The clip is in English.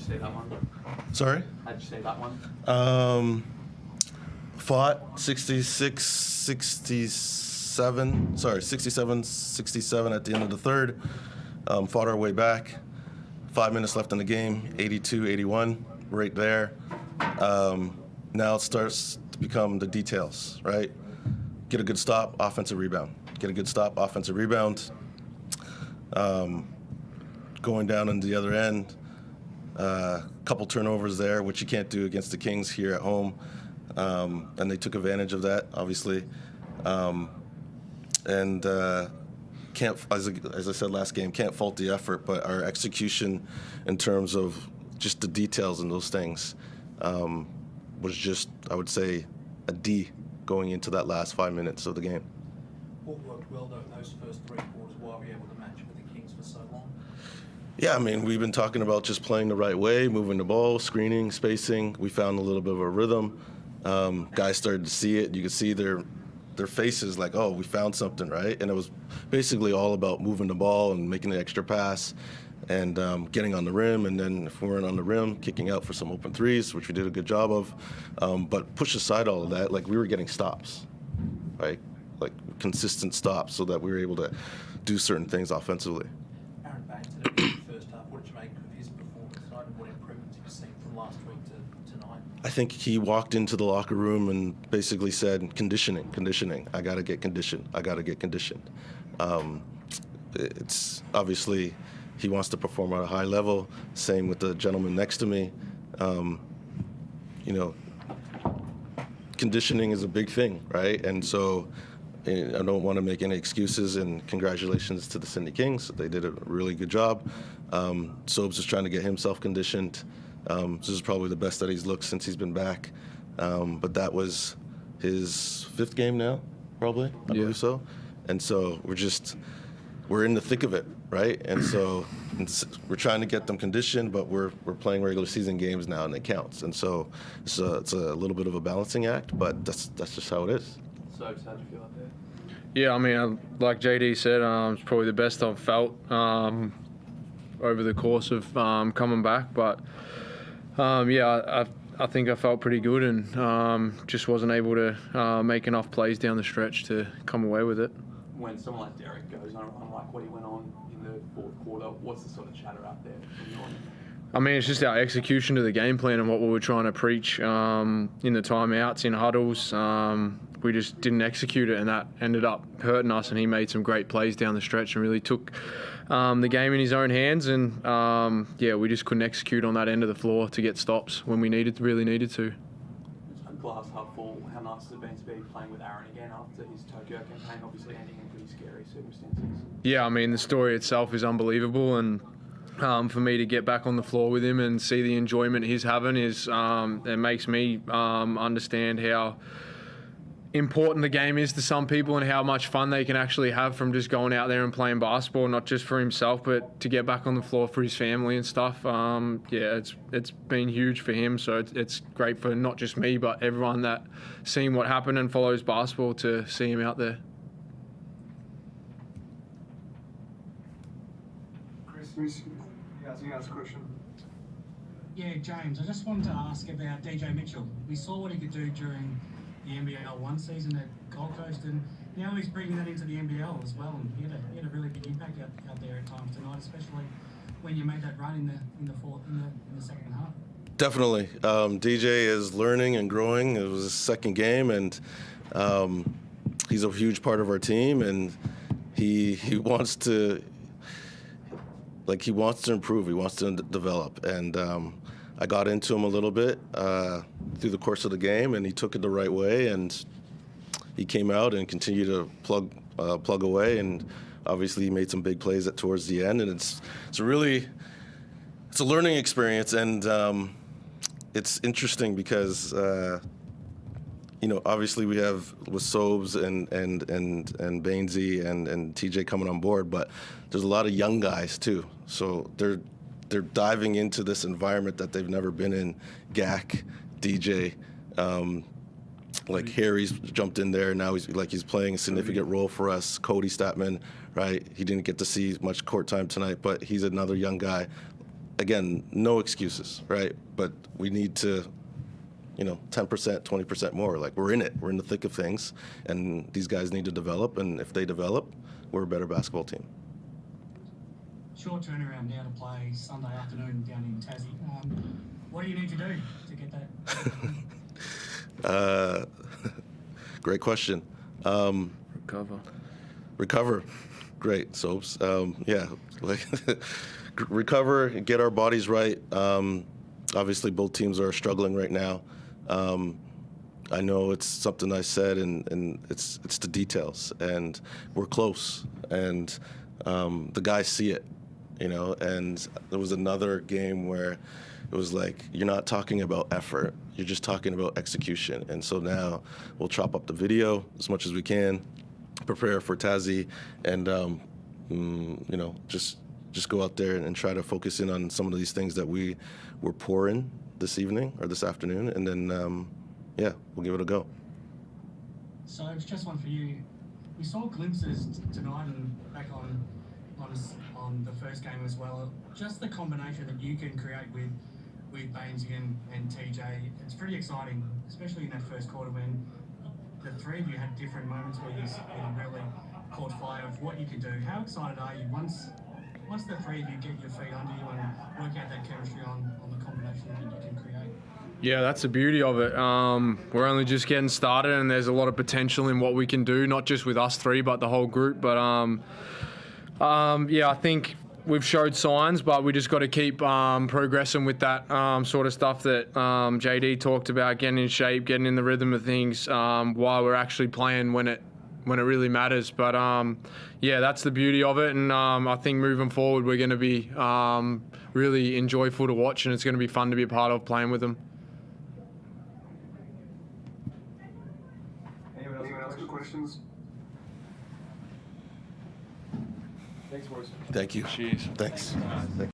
see that one? Sorry? How'd you see that one? Fought 67 at the end of the third. Fought our way back. 5 minutes left in the game, 82-81, right there. Now it starts to become the details, right? Get a good stop, offensive rebound. Get a good stop, offensive rebound. Going down on the other end, couple turnovers there, which you can't do against the Kings here at home. And they took advantage of that, obviously. Can't, as I said last game, can't fault the effort, but our execution in terms of just the details and those things was just, I would say, a D going into that last 5 minutes of the game. What worked well, though, in those first three quarters? Why were we able to match with the Kings for so long? Yeah, I mean, we've been talking about just playing the right way, moving the ball, screening, spacing. We found a little bit of a rhythm. Guys started to see it. You could see their faces like, oh, we found something, right? And it was basically all about moving the ball and making the extra pass and getting on the rim. And then if we weren't on the rim, kicking out for some open threes, which we did a good job of. But push aside all of that, like we were getting stops, right? Like consistent stops so that we were able to do certain things offensively. Aaron Baines in the first half, what did you make of his performance tonight, and what improvements have you seen from last week to tonight? I think he walked into the locker room and basically said, conditioning. I got to get conditioned. It's obviously he wants to perform at a high level. Same with the gentleman next to me. Conditioning is a big thing, right? And so I don't want to make any excuses, and congratulations to the Sydney Kings. They did a really good job. Sobes is trying to get himself conditioned. This is probably the best that he's looked since he's been back. But that was his fifth game now, probably, I believe so. And so we're in the thick of it, right? And so we're trying to get them conditioned, but we're playing regular season games now, and it counts. And so it's a little bit of a balancing act, but that's just how it is. So, how'd you feel out there? Yeah, I mean, like JD said, it's probably the best I've felt over the course of coming back. But I think I felt pretty good, and just wasn't able to make enough plays down the stretch to come away with it. When someone like Derek goes on a run like what he went on in the fourth quarter, what's the sort of chatter out there from your end? I mean, it's just our execution to the game plan and what we were trying to preach in the timeouts, in huddles. We just didn't execute it, and that ended up hurting us, and he made some great plays down the stretch and really took the game in his own hands. And, we just couldn't execute on that end of the floor to get stops when we really needed to. Glass half full, how nice has it been to be playing with Aaron again after his Tokyo campaign, obviously ending in pretty scary circumstances? Yeah, I mean, the story itself is unbelievable, and for me to get back on the floor with him and see the enjoyment he's having it makes me understand how important the game is to some people and how much fun they can actually have from just going out there and playing basketball, not just for himself, but to get back on the floor for his family and stuff. It's been huge for him, so it's great for not just me, but everyone that seen what happened and follows basketball to see him out there. Chris, you ask a question. Yeah, James, I just wanted to ask about DJ Mitchell. We saw what he could do during the NBL one season at Gold Coast, and now he's bringing that into the NBL as well. And he had a really big impact out there at times tonight, especially when you made that run in the second half. Definitely, DJ is learning and growing. It was his second game, and he's a huge part of our team, and he wants to improve. He wants to develop, and I got into him a little bit through the course of the game, and he took it the right way, and he came out and continued to plug away, and obviously he made some big plays towards the end, and it's a learning experience, and it's interesting because obviously we have with Sobes and Bainesy and TJ coming on board, but there's a lot of young guys too, so they're diving into this environment that they've never been in. Gak, DJ, like Harry's jumped in there. Now he's playing a significant role for us. Cody Statman, right? He didn't get to see much court time tonight, but he's another young guy. again, no excuses, right? But we need to, 10%, 20% more. Like, we're in it. We're in the thick of things, and these guys need to develop. And if they develop, we're a better basketball team. Short turnaround now to play Sunday afternoon down in Tassie. What do you need to do to get that? Great question. Recover. Great, Sobes. Yeah, like recover, get our bodies right. Obviously, both teams are struggling right now. I know it's something I said, and it's the details, and we're close, and the guys see it, And there was another game where it was like, you're not talking about effort, you're just talking about execution. And so now we'll chop up the video as much as we can, prepare for Tassie, and just go out there and try to focus in on some of these things that we were pouring this evening or this afternoon, and then we'll give it a go. So it's just one for you. We saw glimpses tonight and back on the first game as well. Just the combination that you can create with Bainesy and TJ, it's pretty exciting, especially in that first quarter when the three of you had different moments where you really caught fire of what you can do. How excited are you once the three of you get your feet under you and work out that chemistry on the combination that you can create? Yeah, that's the beauty of it. We're only just getting started, and there's a lot of potential in what we can do, not just with us three, but the whole group. But I think we've showed signs, but we just got to keep progressing with that sort of stuff that JD talked about, getting in shape, getting in the rhythm of things while we're actually playing when it really matters. But that's the beauty of it, and I think moving forward we're going to be really enjoyable to watch, and it's going to be fun to be a part of playing with them. Anyone else got questions? Thanks, boys. Thank you. Cheers. Thanks.